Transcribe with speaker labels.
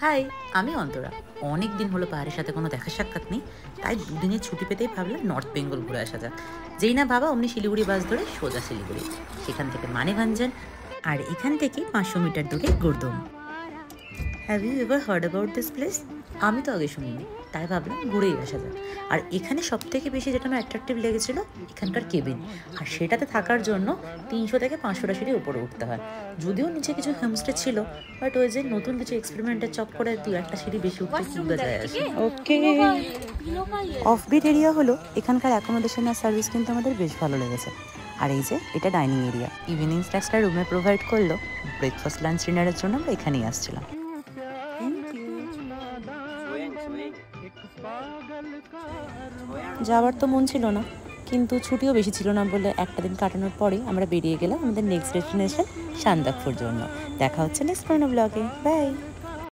Speaker 1: High, আমি অন্তরা। অনেক দিন হলো পাহাড়ের সাথে কোনো দেখা সাক্ষাৎ নেই, তাই দুদিনের ছুটি পেতেই ভাবলাম নর্থ বেঙ্গল ঘুরে আসা যাক। যেই না ভাবা অমনি শিলিগুড়ি বাস ধরে সোজা শিলিগুড়ি, সেখান থেকে মানেভাঞ্জন, আর এখান থেকে 500 মিটার দূরে Gurdum. Have you ever heard about this place? আমি তো আগে শুনিনি, তাই ভাবলাম ঘুরেই আসা যাক। আর এখানে সব থেকে বেশি যেটা আমার অ্যাট্রাকটিভ লেগেছিল এখানকার কেবিন, আর সেটাতে থাকার জন্য 300 থেকে 500টা সিঁড়ি উপরে উঠতে হয়। যদিও নিচে কিছু হোমস্টে ছিল, বাট ওই যে নতুন কিছু এক্সপেরিমেন্টের চক করে 2-1টা সিঁড়ি বেশি উঠতে কিংবা যায় আসে। ওকে, অফবিট এরিয়া হলো এখানকার অ্যাকোমোডেশন আর সার্ভিস কিন্তু আমাদের বেশ ভালো লেগেছে। আর এই যে এটা ডাইনিং এরিয়া, ইভিনিং স্ন্যাক্সটা রুমে প্রোভাইড করলো। ব্রেকফাস্ট লাঞ্চ ডিনারের জন্য আমরা এখানেই আসছিলাম। যাওয়ার তো মন ছিল না, কিন্তু ছুটিও বেশি ছিল না বলে একটা দিন কাটানোর পরেই আমরা বেরিয়ে গেলাম আমাদের নেক্সট ডেস্টিনেশন সান্দাকফুর জন্য। দেখা হচ্ছে নেক্সট কোনো ব্লগে। বাই।